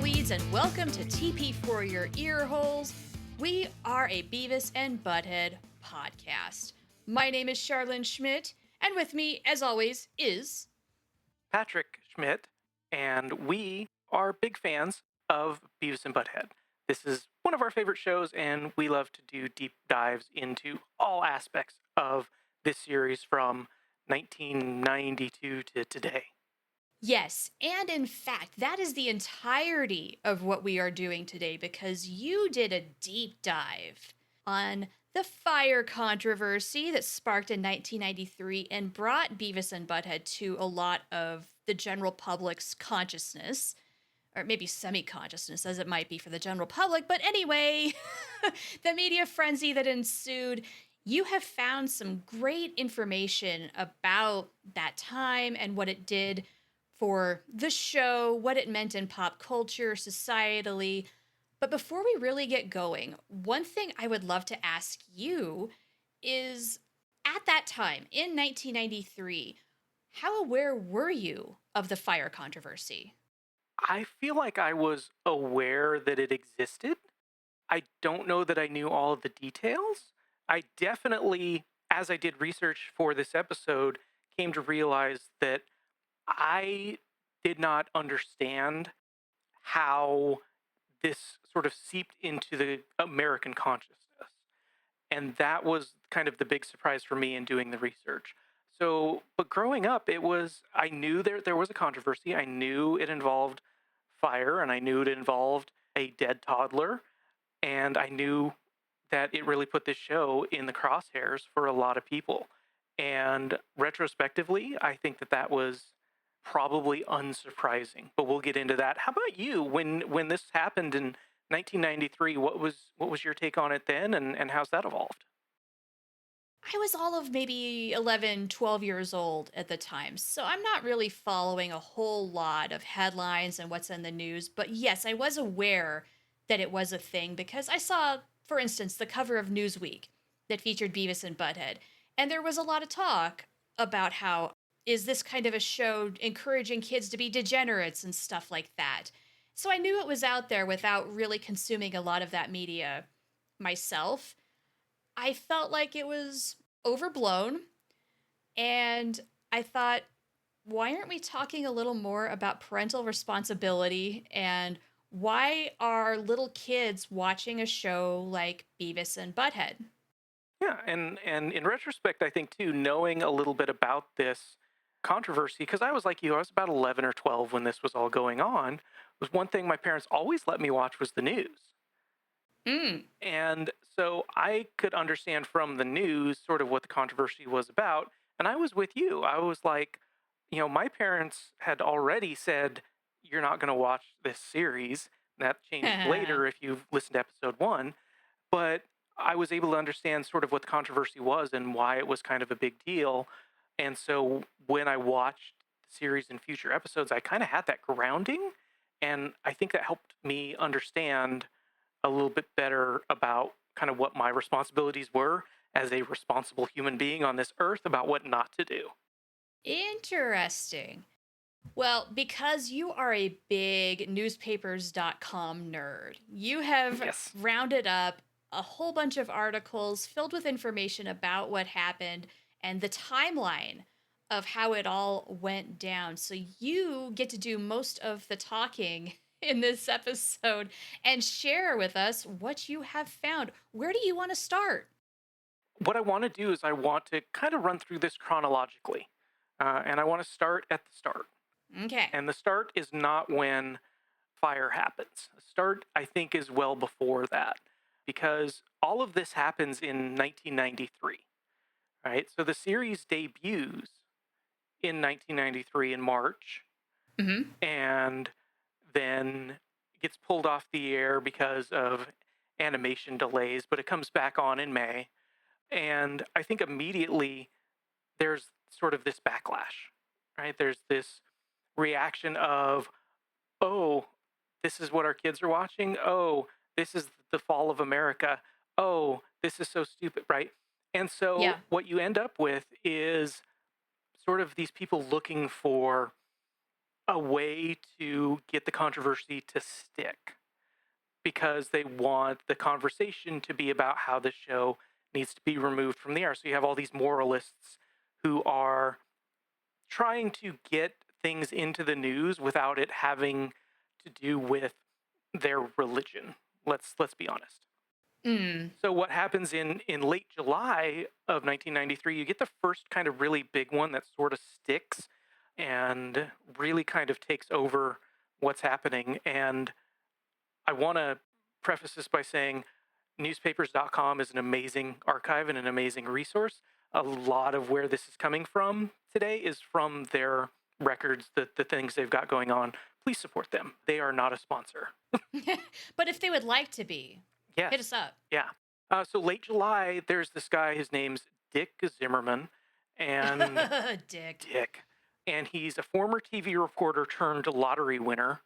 weeds, and welcome to TP for Your Earholes. We are a Beavis and Butt-head podcast. My name is Charlene Schmidt, and with me, as always, is Patrick Schmidt, and we are big fans of Beavis and Butt-head. This is one of our favorite shows, and we love to do deep dives into all aspects of this series from 1992 to today. Yes, and in fact, that is the entirety of what we are doing today because you did a deep dive on the fire controversy that sparked in 1993 and brought Beavis and Butthead to a lot of the general public's consciousness, or maybe semi-consciousness as it might be for the general public. But anyway, the media frenzy that ensued, you have found some great information about that time and what it did for the show, what it meant in pop culture, societally. But before we really get going, one thing I would love to ask you is at that time in 1993, how aware were you of the fire controversy? I feel like I was aware that it existed. I don't know that I knew all of the details. I definitely, as I did research for this episode, came to realize that I did not understand how this sort of seeped into the American consciousness. And that was kind of the big surprise for me in doing the research. So, but growing up, I knew there was a controversy. I knew it involved fire, and I knew it involved a dead toddler. And I knew that it really put this show in the crosshairs for a lot of people. And retrospectively, I think that was probably unsurprising, but we'll get into that. How about you? When this happened in 1993, what was your take on it then, and how's that evolved? I was all of maybe 11, 12 years old at the time, so I'm not really following a whole lot of headlines and what's in the news. But yes, I was aware that it was a thing because I saw, for instance, the cover of Newsweek that featured Beavis and Butthead, and there was a lot of talk about how is this kind of a show encouraging kids to be degenerates and stuff like that. So I knew it was out there without really consuming a lot of that media myself. I felt like it was overblown, and I thought, why aren't we talking a little more about parental responsibility and why are little kids watching a show like Beavis and Butthead? Yeah, and in retrospect, I think too, knowing a little bit about this controversy, because I was like you, I was about 11 or 12 when this was all going on, was one thing my parents always let me watch was the news. Mm. And so I could understand from the news sort of what the controversy was about. And I was with you. I was like, my parents had already said, you're not going to watch this series. That changed later if you've listened to episode 1. But I was able to understand sort of what the controversy was and why it was kind of a big deal. And so when I watched the series in future episodes, I kind of had that grounding. And I think that helped me understand a little bit better about kind of what my responsibilities were as a responsible human being on this earth about what not to do. Interesting. Well, because you are a big newspapers.com nerd, you have Yes. rounded up a whole bunch of articles filled with information about what happened and the timeline of how it all went down. So you get to do most of the talking in this episode and share with us what you have found. Where do you want to start? What I want to do is I want to kind of run through this chronologically. And I want to start at the start. Okay. And the start is not when fire happens. The start, I think, is well before that, because all of this happens in 1993, right? So the series debuts in 1993 in March, Mm-hmm. and then gets pulled off the air because of animation delays, but it comes back on in May. And I think immediately there's sort of this backlash, right? There's this reaction of, oh, this is what our kids are watching. Oh, this is the fall of America. Oh, this is so stupid, right? And so Yeah. what you end up with is sort of these people looking for a way to get the controversy to stick because they want the conversation to be about how the show needs to be removed from the air. So you have all these moralists who are trying to get things into the news without it having to do with their religion. Let's be honest. Mm. So what happens in late July of 1993, you get the first kind of really big one that sort of sticks and really kind of takes over what's happening. And I want to preface this by saying newspapers.com is an amazing archive and an amazing resource. A lot of where this is coming from today is from their records, the things they've got going on. Please support them. They are not a sponsor. But if they would like to be, Yes. hit us up. Yeah. So late July, there's this guy. His name's Dick Zimmerman. And Dick. And he's a former TV reporter turned lottery winner,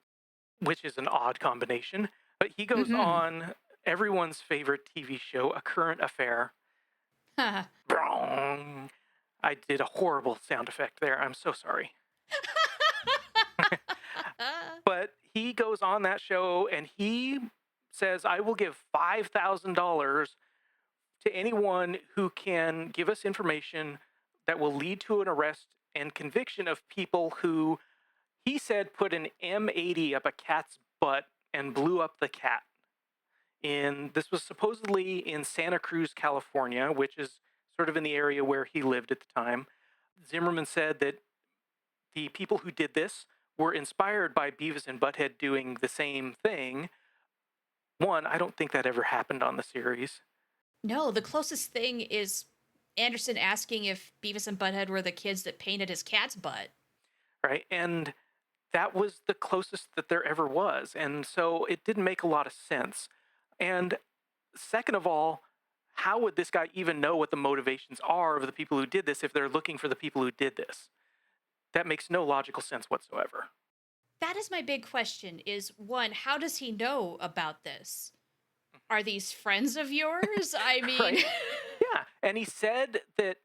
which is an odd combination. But he goes on everyone's favorite TV show, A Current Affair. Brong. I did a horrible sound effect there. I'm so sorry. But he goes on that show and he says, I will give $5,000 to anyone who can give us information that will lead to an arrest and conviction of people who, he said, put an M80 up a cat's butt and blew up the cat. This was supposedly in Santa Cruz, California, which is sort of in the area where he lived at the time. Zimmerman said that the people who did this were inspired by Beavis and Butt-head doing the same thing. One, I don't think that ever happened on the series. No, the closest thing is Anderson asking if Beavis and Butthead were the kids that painted his cat's butt. Right, and that was the closest that there ever was. And so it didn't make a lot of sense. And second of all, how would this guy even know what the motivations are of the people who did this if they're looking for the people who did this? That makes no logical sense whatsoever. That is my big question is, one, how does he know about this? Are these friends of yours? I mean... Right. Yeah, and he said that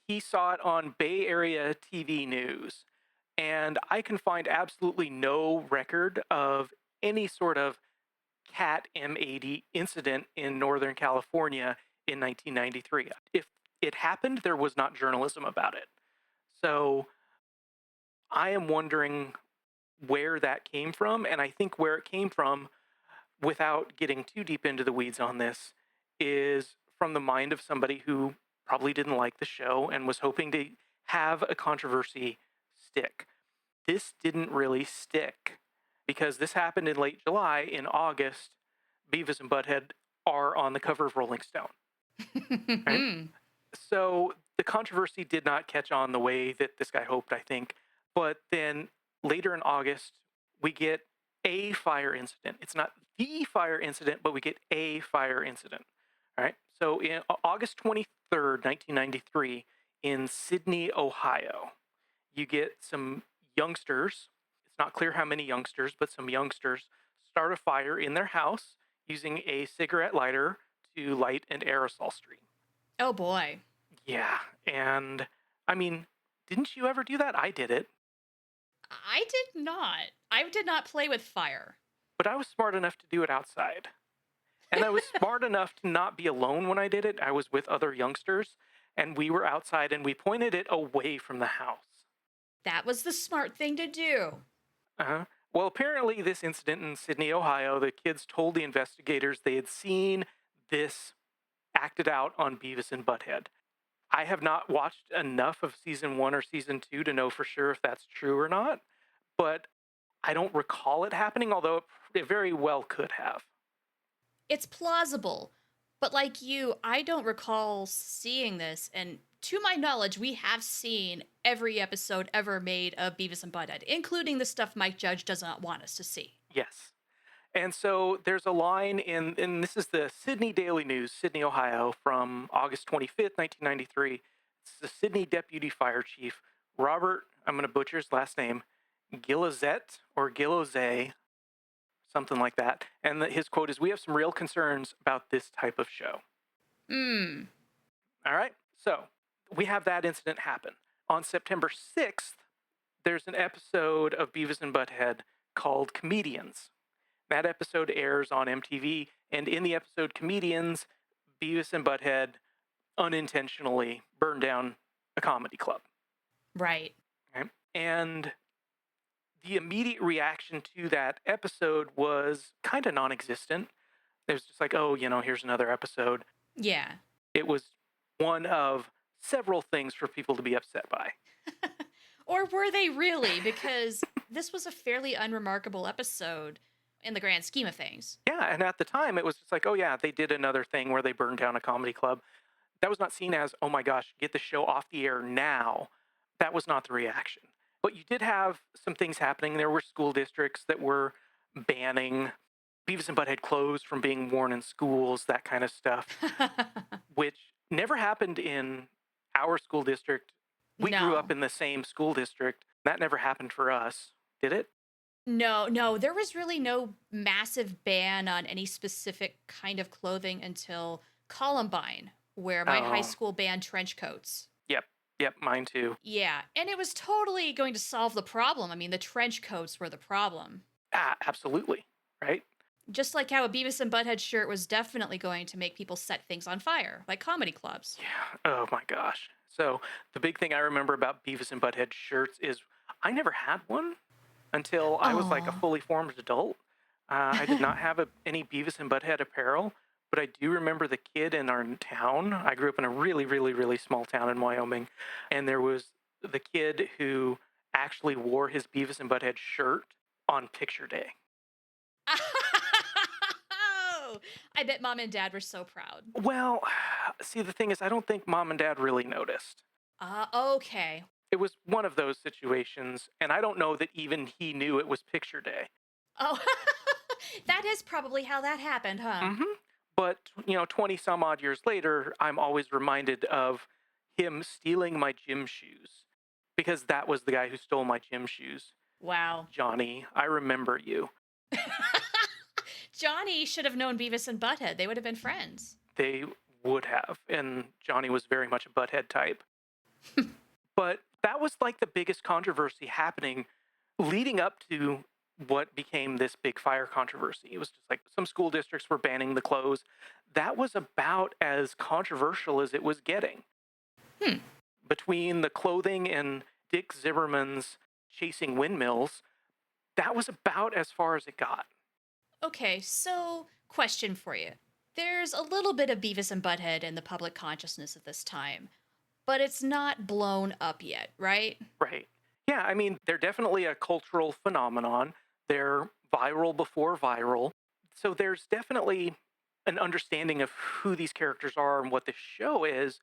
he saw it on Bay Area TV news. And I can find absolutely no record of any sort of cat M80 incident in Northern California in 1993. If it happened, there was not journalism about it. So I am wondering where that came from. And I think where it came from, without getting too deep into the weeds on this, is from the mind of somebody who probably didn't like the show and was hoping to have a controversy stick. This didn't really stick because this happened in late July. In August, Beavis and Butt-head are on the cover of Rolling Stone. Right? So the controversy did not catch on the way that this guy hoped, I think. But then later in August, we get a fire incident. It's not the fire incident, but we get a fire incident. All right. So in August 23rd, 1993, in Sydney, Ohio, you get some youngsters. It's not clear how many youngsters, but some youngsters start a fire in their house using a cigarette lighter to light an aerosol stream. Oh, boy. Yeah. And I mean, didn't you ever do that? I did it. I did not. I did not play with fire. But I was smart enough to do it outside. And I was smart enough to not be alone when I did it. I was with other youngsters, and we were outside, and we pointed it away from the house. That was the smart thing to do. Well, apparently this incident in Sydney, Ohio, the kids told the investigators they had seen this acted out on Beavis and Butt-head. I have not watched enough of season 1 or season 2 to know for sure if that's true or not, but I don't recall it happening, although it very well could have. It's plausible, but like you, I don't recall seeing this, and to my knowledge, we have seen every episode ever made of Beavis and Butt-head, including the stuff Mike Judge does not want us to see. Yes. And so there's a line and this is the Sydney Daily News, Sydney, Ohio, from August 25th, 1993. It's the Sydney Deputy Fire Chief, Robert, I'm going to butcher his last name, Gillozet or Gillozay, something like that. And his quote is, "We have some real concerns about this type of show." All right. So we have that incident happen. On September 6th, There's an episode of Beavis and Butthead called Comedians. That episode airs on MTV, and in the episode Comedians, Beavis and Butthead unintentionally burn down a comedy club. Right. Okay? And the immediate reaction to that episode was kind of non existent. It was just like, oh, here's another episode. Yeah. It was one of several things for people to be upset by. Or were they really? Because this was a fairly unremarkable episode in the grand scheme of things. Yeah, and at the time, it was just like, oh, yeah, they did another thing where they burned down a comedy club. That was not seen as, oh my gosh, get the show off the air now. That was not the reaction. But you did have some things happening. There were school districts that were banning Beavis and Butthead clothes from being worn in schools, that kind of stuff, which never happened in our school district. We grew up in the same school district. That never happened for us, did it? No, there was really no massive ban on any specific kind of clothing until Columbine, where my high school banned trench coats. Yep, mine too. Yeah, and it was totally going to solve the problem. I mean, the trench coats were the problem. Absolutely, right? Just like how a Beavis and Butthead shirt was definitely going to make people set things on fire, like comedy clubs. Yeah, oh my gosh. So the big thing I remember about Beavis and Butthead shirts is I never had one until I was like a fully formed adult. I did not have any Beavis and Butthead apparel, but I do remember the kid in our town. I grew up in a really, really, really small town in Wyoming, and there was the kid who actually wore his Beavis and Butthead shirt on picture day. I bet mom and dad were so proud. Well, see, the thing is, I don't think mom and dad really noticed. Okay. It was one of those situations, and I don't know that even he knew it was picture day. Oh, that is probably how that happened, huh? Mm-hmm. But, 20 some odd years later, I'm always reminded of him stealing my gym shoes, because that was the guy who stole my gym shoes. Wow. Johnny, I remember you. Johnny should have known Beavis and Butthead. They would have been friends. They would have, and Johnny was very much a Butthead type. But that was like the biggest controversy happening leading up to what became this big fire controversy. It was just like some school districts were banning the clothes. That was about as controversial as it was getting. Between the clothing and Dick Zimmerman's chasing windmills, that was about as far as it got. Okay, so question for you. There's a little bit of Beavis and Butthead in the public consciousness at this time, but it's not blown up yet, right? Right. Yeah, I mean, they're definitely a cultural phenomenon. They're viral before viral. So there's definitely an understanding of who these characters are and what the show is.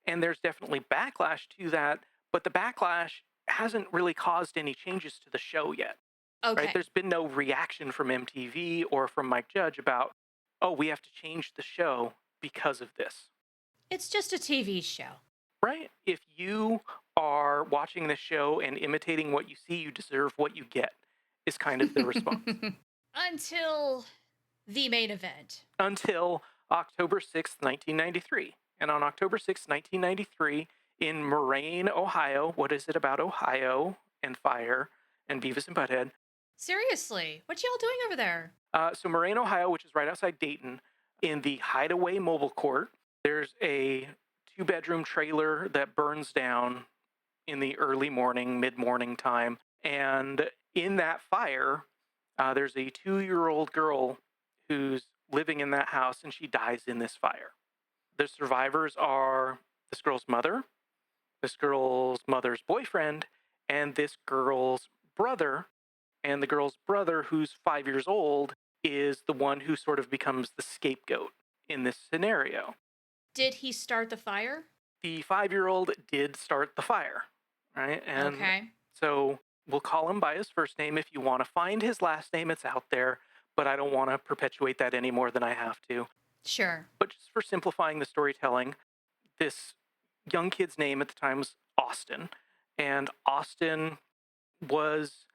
And there's definitely backlash to that. But the backlash hasn't really caused any changes to the show yet. Okay. Right? There's been no reaction from MTV or from Mike Judge about, oh, we have to change the show because of this. It's just a TV show. Right? If you are watching the show and imitating what you see, you deserve what you get, is kind of the response. Until the main event. Until October 6th, 1993. And on October 6th, 1993, in Moraine, Ohio, what is it about Ohio and fire and Beavis and Butthead? Seriously, what y'all doing over there? So Moraine, Ohio, which is right outside Dayton, in the Hideaway Mobile Court, there's a 2-bedroom trailer that burns down in the early morning, mid-morning time. And in that fire, there's a 2-year-old girl who's living in that house, and she dies in this fire. The survivors are this girl's mother, this girl's mother's boyfriend, and this girl's brother. And the girl's brother, who's 5 years old, is the one who sort of becomes the scapegoat in this scenario. Did he start the fire? The 5-year-old did start the fire, right? And okay. So we'll call him by his first name. If you want to find his last name, it's out there, but I don't want to perpetuate that any more than I have to. Sure. But just for simplifying the storytelling, this young kid's name at the time was Austin, and Austin was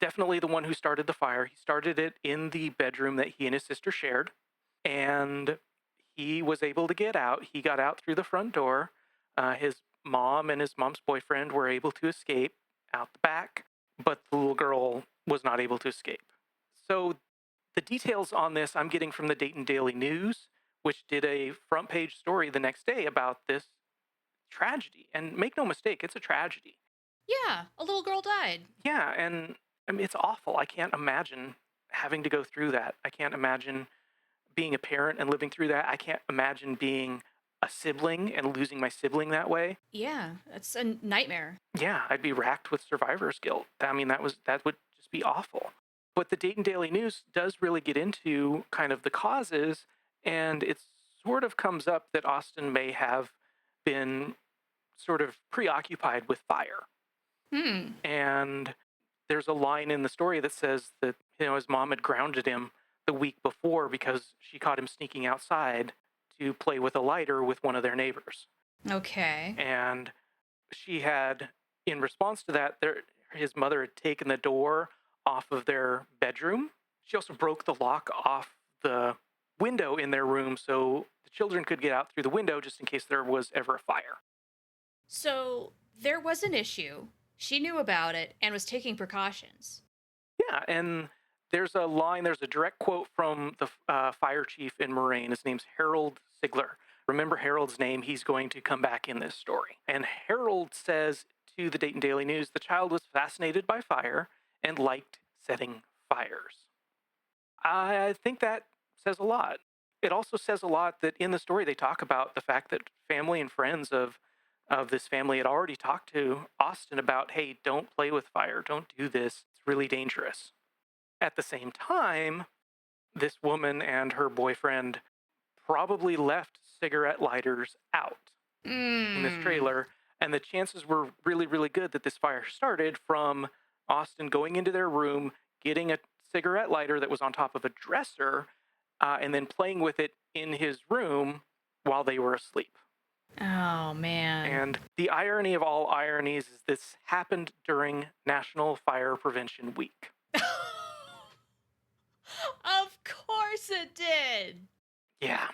definitely the one who started the fire. He started it in the bedroom that he and his sister shared, and he was able to get out. He got out through the front door. His mom and his mom's boyfriend were able to escape out the back, but the little girl was not able to escape. So the details on this I'm getting from the Dayton Daily News, which did a front page story the next day about this tragedy. And make no mistake, it's a tragedy. Yeah, a little girl died. Yeah, and I mean, it's awful. I can't imagine having to go through that. I can't imagine being a parent and living through that. I can't imagine being a sibling and losing my sibling that way. Yeah, it's a nightmare. Yeah, I'd be racked with survivor's guilt. I mean, that would just be awful. But the Dayton Daily News does really get into kind of the causes, and it sort of comes up that Austin may have been sort of preoccupied with fire. And there's a line in the story that says that, his mom had grounded him the week before because she caught him sneaking outside to play with a lighter with one of their neighbors. Okay. And she had, in response to that, his mother had taken the door off of their bedroom. She also broke the lock off the window in their room so the children could get out through the window just in case there was ever a fire. So there was an issue. She knew about it and was taking precautions. Yeah, and there's a direct quote from the fire chief in Moraine. His name's Harold Sigler. Remember Harold's name, he's going to come back in this story. And Harold says to the Dayton Daily News, the child was fascinated by fire and liked setting fires. I think that says a lot. It also says a lot that in the story they talk about the fact that family and friends of this family had already talked to Austin about, hey, don't play with fire, don't do this, it's really dangerous. At the same time, this woman and her boyfriend probably left cigarette lighters out in this trailer, and the chances were really, really good that this fire started from Austin going into their room, getting a cigarette lighter that was on top of a dresser, and then playing with it in his room while they were asleep. Oh, man. And the irony of all ironies is this happened during National Fire Prevention Week. Of course it did. Yeah.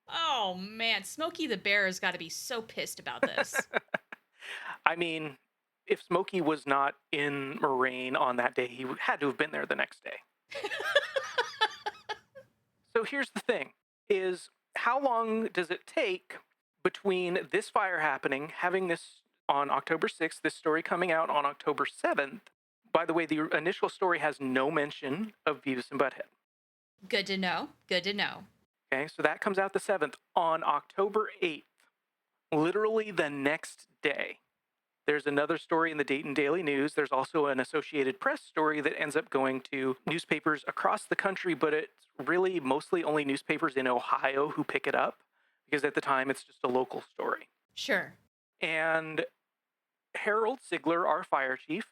Oh, man. Smokey the Bear has got to be so pissed about this. I mean, if Smokey was not in Moraine on that day, he had to have been there the next day. So here's the thing, is how long does it take between this fire happening, having this on October 6th, this story coming out on October 7th? By the way, the initial story has no mention of Beavis and Butthead. Good to know. Good to know. Okay, so that comes out the 7th. On October 8th, literally the next day, there's another story in the Dayton Daily News. There's also an Associated Press story that ends up going to newspapers across the country, but it's really mostly only newspapers in Ohio who pick it up, because at the time it's just a local story. Sure. And Harold Sigler, our fire chief,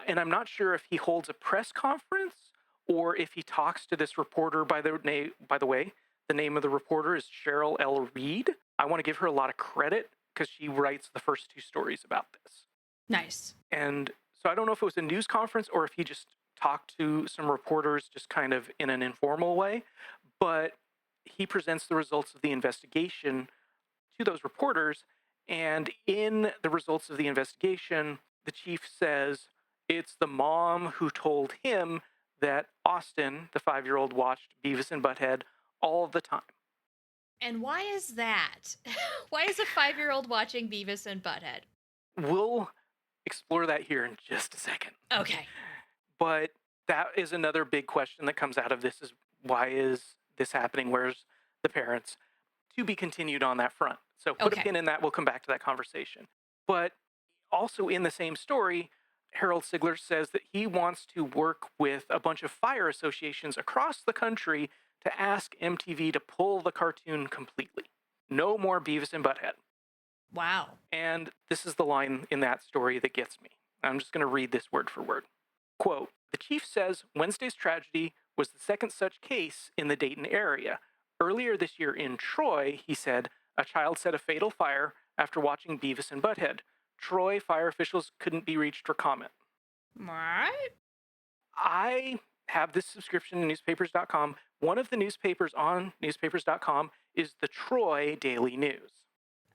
and I'm not sure if he holds a press conference or if he talks to this reporter. By the way, the name of the reporter is Cheryl L. Reed. I want to give her a lot of credit because she writes the first two stories about this. Nice. And so I don't know if it was a news conference or if he just talked to some reporters just kind of in an informal way, but he presents the results of the investigation to those reporters. And in the results of the investigation, the chief says it's the mom who told him that Austin, the 5-year-old, watched Beavis and Butt-head all the time. And why is that? Why is a 5-year-old watching Beavis and Butt-head? We'll explore that here in just a second. Okay. But that is another big question that comes out of this, is why is this happening? Where's the parents? To be continued on that front. So put a pin in that. We'll come back to that conversation. But also in the same story, Harold Sigler says that he wants to work with a bunch of fire associations across the country to ask MTV to pull the cartoon completely. No more Beavis and Butt-head. Wow. And this is the line in that story that gets me. I'm just going to read this word for word. Quote, the chief says Wednesday's tragedy was the second such case in the Dayton area. Earlier this year in Troy, he said, a child set a fatal fire after watching Beavis and Butt-head. Troy fire officials couldn't be reached for comment. Right? I have this subscription to newspapers.com. One of the newspapers on newspapers.com is the Troy Daily News.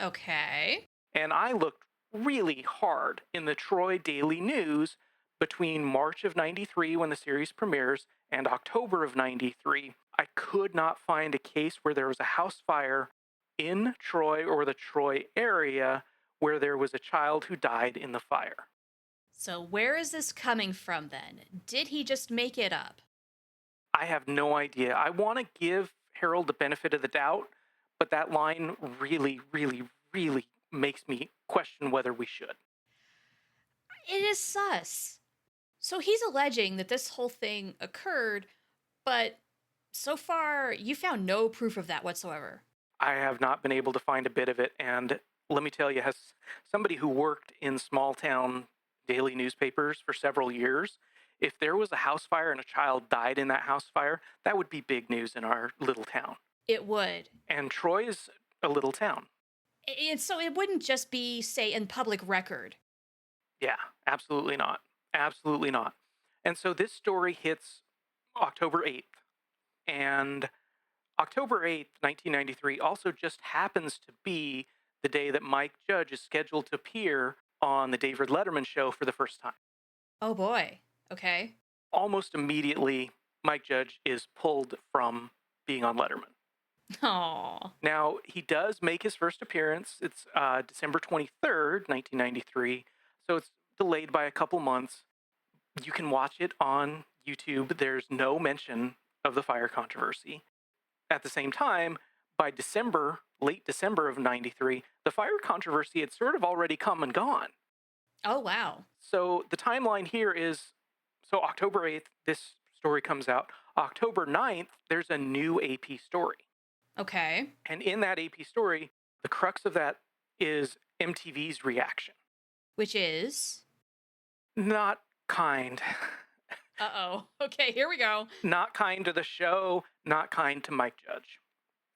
Okay. And I looked really hard in the Troy Daily News between March of 93, when the series premieres, and October of 93. I could not find a case where there was a house fire in Troy or the Troy area where there was a child who died in the fire. So where is this coming from then? Did he just make it up? I have no idea. I want to give Harold the benefit of the doubt, but that line really, really, really makes me question whether we should. It is sus. So he's alleging that this whole thing occurred, but so far you found no proof of that whatsoever. I have not been able to find a bit of it, and let me tell you, as somebody who worked in small town daily newspapers for several years, if there was a house fire and a child died in that house fire, that would be big news in our little town. It would. And Troy is a little town. And so it wouldn't just be, say, in public record. Yeah, absolutely not. Absolutely not. And so this story hits October 8th. And October 8th, 1993 also just happens to be the day that Mike Judge is scheduled to appear on the David Letterman show for the first time. Oh boy. Okay. Almost immediately, Mike Judge is pulled from being on Letterman. Aww. Now, he does make his first appearance. It's December 23rd, 1993. So it's delayed by a couple months. You can watch it on YouTube. There's no mention of the fire controversy. At the same time, by December, late December of 93, the fire controversy had sort of already come and gone. Oh, wow. So the timeline here is, so October 8th, this story comes out. October 9th, there's a new AP story. Okay. And in that AP story, the crux of that is MTV's reaction. Which is? Not kind. Uh-oh. Okay, here we go. Not kind to the show, not kind to Mike Judge.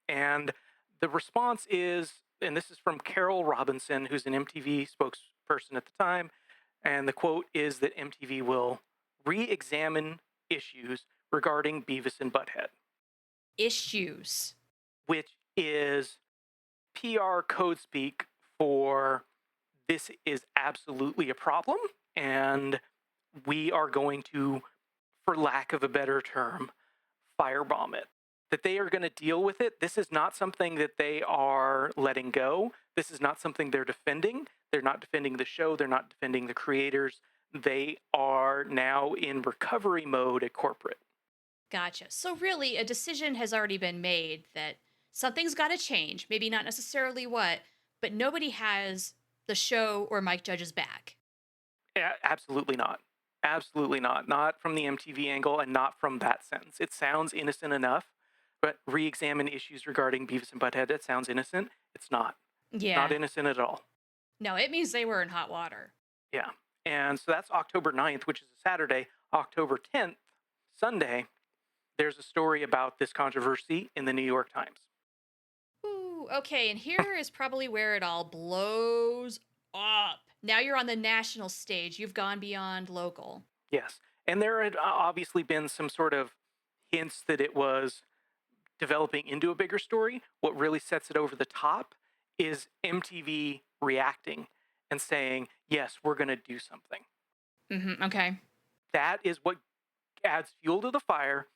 And the response is, and this is from Carol Robinson, who's an MTV spokesperson at the time, and the quote is that MTV will re-examine issues regarding Beavis and Butt-head. Issues. Which is PR code speak for this is absolutely a problem, and we are going to, for lack of a better term, firebomb it. That they are going to deal with it. This is not something that they are letting go. This is not something they're defending. They're not defending the show. They're not defending the creators. They are now in recovery mode at corporate. Gotcha. So really, a decision has already been made that something's got to change. Maybe not necessarily what, but nobody has the show or Mike Judge's back. Yeah, absolutely not. Absolutely not. Not from the MTV angle and not from that sentence. It sounds innocent enough, but re-examine issues regarding Beavis and Butt-head, it sounds innocent. It's not. Yeah. Not innocent at all. No, it means they were in hot water. Yeah. And so that's October 9th, which is a Saturday. October 10th, Sunday, there's a story about this controversy in the New York Times. Ooh, okay, and here is probably where it all blows up. Now you're on the national stage. You've gone beyond local. Yes. And there had obviously been some sort of hints that it was developing into a bigger story. What really sets it over the top is MTV reacting and saying, yes, we're going to do something. Mm-hmm, okay. That is what adds fuel to the fire.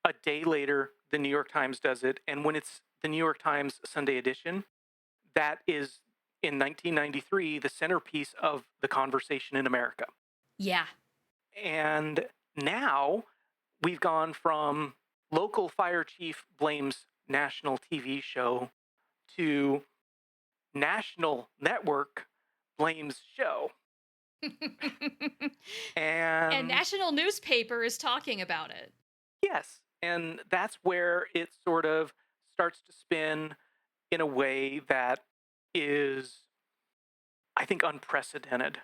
A day later, the New York Times does it. And when it's the New York Times Sunday edition, that is, in 1993, the centerpiece of the conversation in America. Yeah. And now we've gone from local fire chief blames national TV show to national network blames show. And national newspaper is talking about it. Yes. And that's where it sort of starts to spin in a way that is, I think, unprecedented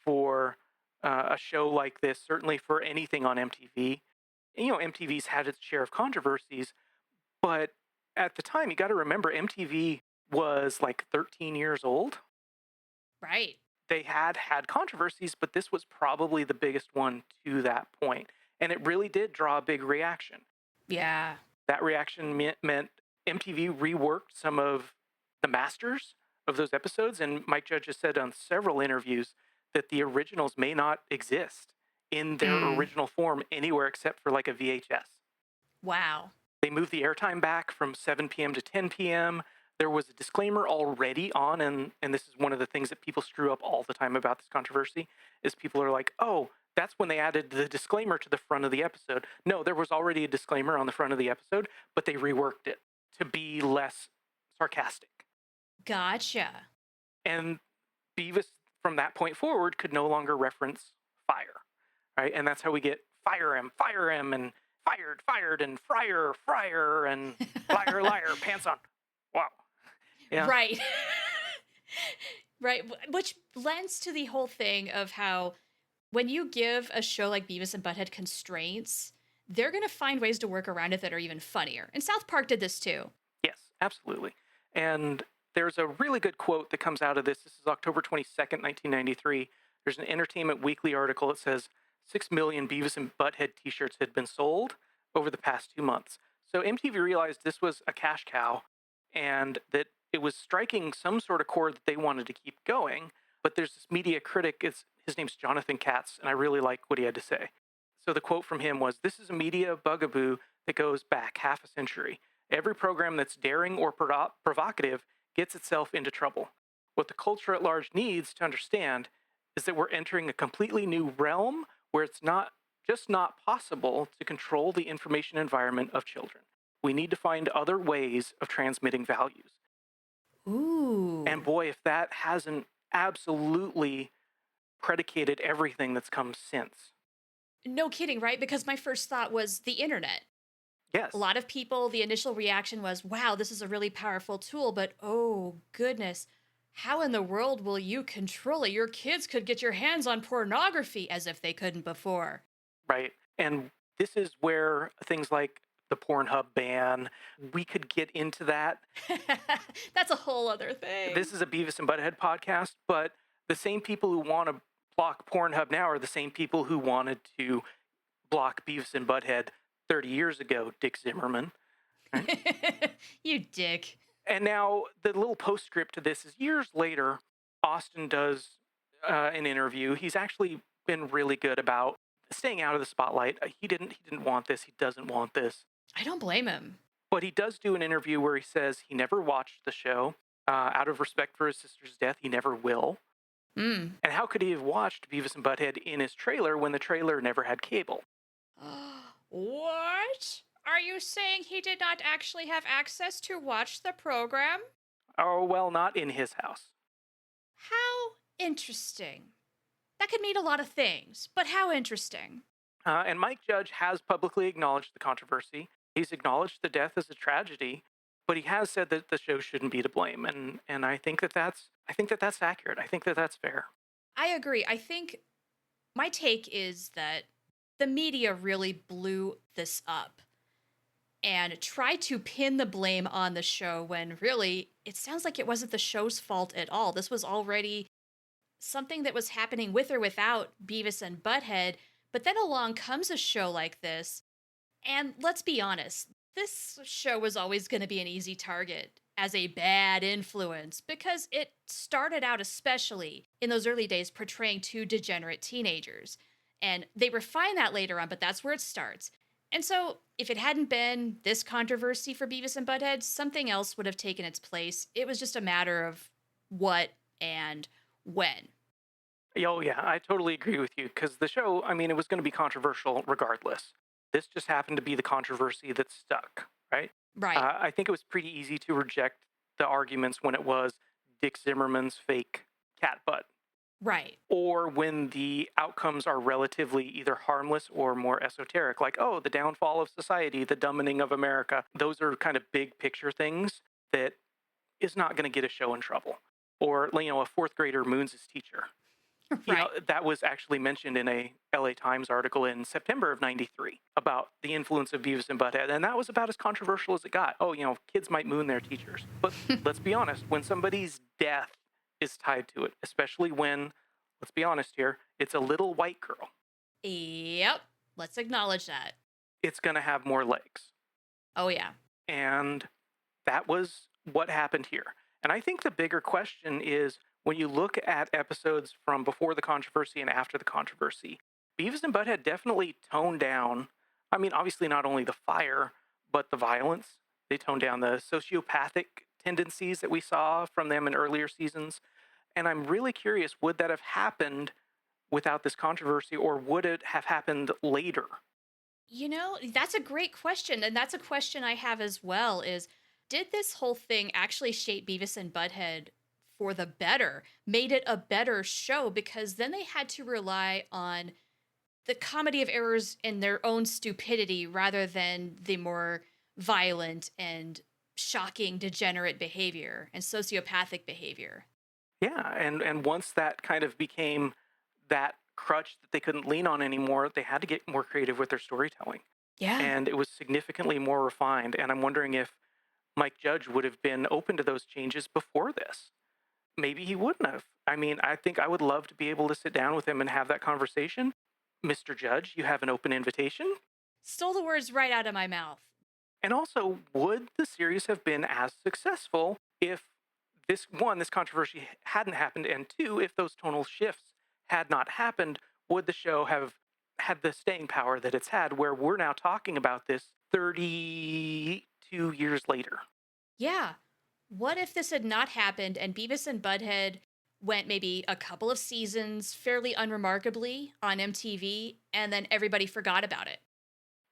for a show like this, certainly for anything on MTV. And, you know, MTV's had its share of controversies, but at the time, you got to remember, MTV was like 13 years old. Right. They had controversies, but this was probably the biggest one to that point. And it really did draw a big reaction. Yeah. That reaction meant MTV reworked some of the masters of those episodes, and Mike Judge has said on several interviews that the originals may not exist in their original form anywhere except for like a VHS. Wow. They moved the airtime back from 7 p.m. to 10 p.m. There was a disclaimer already on, and this is one of the things that people screw up all the time about this controversy, is people are like, oh, that's when they added the disclaimer to the front of the episode. No, there was already a disclaimer on the front of the episode, but they reworked it to be less sarcastic. Gotcha. And Beavis, from that point forward, could no longer reference fire, right? And that's how we get fire him, and fired, and fryer, and liar, pants on. Wow. Yeah. Right. Right. Which lends to the whole thing of how when you give a show like Beavis and Butthead constraints, they're going to find ways to work around it that are even funnier. And South Park did this too. Yes, absolutely. And there's a really good quote that comes out of this. This is October 22nd, 1993. There's an Entertainment Weekly article that says 6 million Beavis and Butthead t-shirts had been sold over the past 2 months. So MTV realized this was a cash cow and that it was striking some sort of chord that they wanted to keep going. But there's this media critic, his name's Jonathan Katz, and I really like what he had to say. So the quote from him was, "This is a media bugaboo that goes back half a century. Every program that's daring or provocative gets itself into trouble. What the culture at large needs to understand is that we're entering a completely new realm where it's not possible to control the information environment of children. We need to find other ways of transmitting values." Ooh. And boy, if that hasn't absolutely predicated everything that's come since. No kidding, right? Because my first thought was the internet. Yes. A lot of people, the initial reaction was, wow, this is a really powerful tool, but oh goodness, how in the world will you control it? Your kids could get your hands on pornography, as if they couldn't before. Right. And this is where things like the Pornhub ban, we could get into that. That's a whole other thing. This is a Beavis and Butthead podcast, but the same people who want to block Pornhub now are the same people who wanted to block Beavis and Butthead 30 years ago, Dick Zimmerman. Right? You dick. And now the little postscript to this is years later, Austin does an interview. He's actually been really good about staying out of the spotlight. He didn't want this. He doesn't want this. I don't blame him. But he does do an interview where he says he never watched the show. Out of respect for his sister's death, he never will. And how could he have watched Beavis and Butthead in his trailer when the trailer never had cable? What? Are you saying he did not actually have access to watch the program? Oh, well, not in his house. How interesting. That could mean a lot of things, but how interesting. And Mike Judge has publicly acknowledged the controversy. He's acknowledged the death as a tragedy, but he has said that the show shouldn't be to blame. And I think that that's accurate. I think that that's fair. I agree. I think my take is that the media really blew this up and tried to pin the blame on the show when really it sounds like it wasn't the show's fault at all. This was already something that was happening with or without Beavis and Butthead. But then along comes a show like this. And let's be honest, this show was always going to be an easy target as a bad influence because it started out, especially in those early days, portraying two degenerate teenagers. And they refine that later on, but that's where it starts. And so if it hadn't been this controversy for Beavis and Butthead, something else would have taken its place. It was just a matter of what and when. Oh, yeah, I totally agree with you because the show, I mean, it was going to be controversial regardless. This just happened to be the controversy that stuck, right? Right. I think it was pretty easy to reject the arguments when it was Dick Zimmerman's fake cat butt. Right. Or when the outcomes are relatively either harmless or more esoteric, like, oh, the downfall of society, the dumbing of America. Those are kind of big picture things that is not going to get a show in trouble. Or, you know, a fourth grader moons his teacher. Right. You know, that was actually mentioned in a LA Times article in September of 93 about the influence of Beavis and Butthead. And that was about as controversial as it got. Oh, you know, kids might moon their teachers. But let's be honest, when somebody's death is tied to it, especially when, let's be honest here, it's a little white girl. Yep. Let's acknowledge that. It's going to have more legs. Oh, yeah. And that was what happened here. And I think the bigger question is when you look at episodes from before the controversy and after the controversy, Beavis and Butthead definitely toned down. I mean, obviously, not only the fire, but the violence. They toned down the sociopathic tendencies that we saw from them in earlier seasons. And I'm really curious, would that have happened without this controversy, or would it have happened later? That's a great question. And that's a question I have as well is did this whole thing actually shape Beavis and Butthead for the better? Made it a better show because then they had to rely on the comedy of errors and their own stupidity rather than the more violent and shocking degenerate behavior and sociopathic behavior. Yeah, and once that kind of became that crutch that they couldn't lean on anymore, they had to get more creative with their storytelling. Yeah. And it was significantly more refined. And I'm wondering if Mike Judge would have been open to those changes before this. Maybe he wouldn't have. I mean, I think I would love to be able to sit down with him and have that conversation. Mr. Judge, you have an open invitation. Stole the words right out of my mouth. And also, would the series have been as successful if this controversy hadn't happened, and two, if those tonal shifts had not happened, would the show have had the staying power that it's had, where we're now talking about this 32 years later? Yeah. What if this had not happened and Beavis and Butthead went maybe a couple of seasons fairly unremarkably on MTV and then everybody forgot about it?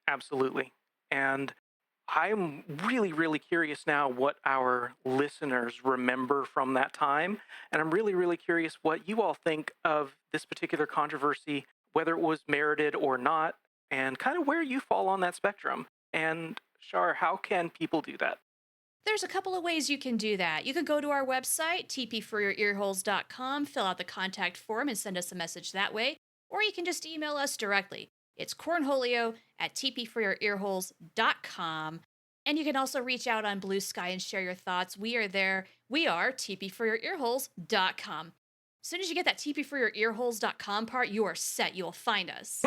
Absolutely. And I'm really, really curious now what our listeners remember from that time. And I'm really, really curious what you all think of this particular controversy, whether it was merited or not, and kind of where you fall on that spectrum. And Shar, how can people do that? There's a couple of ways you can do that. You can go to our website, tpforyourearholes.com, fill out the contact form, and send us a message that way. Or you can just email us directly. It's cornholio@tpforyourearholes.com. And you can also reach out on Blue Sky and share your thoughts. We are there. We are tpforyourearholes.com. As soon as you get that tpforyourearholes.com part, you are set. You will find us.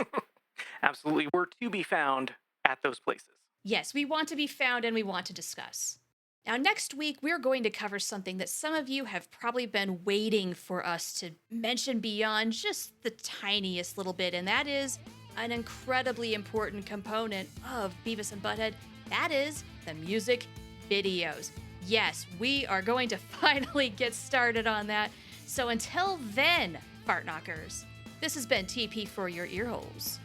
Absolutely. We're to be found at those places. Yes, we want to be found and we want to discuss. Now, next week, we're going to cover something that some of you have probably been waiting for us to mention beyond just the tiniest little bit, and that is an incredibly important component of Beavis and Butthead. That is the music videos. Yes, we are going to finally get started on that. So until then, fart knockers, this has been TP for your earholes.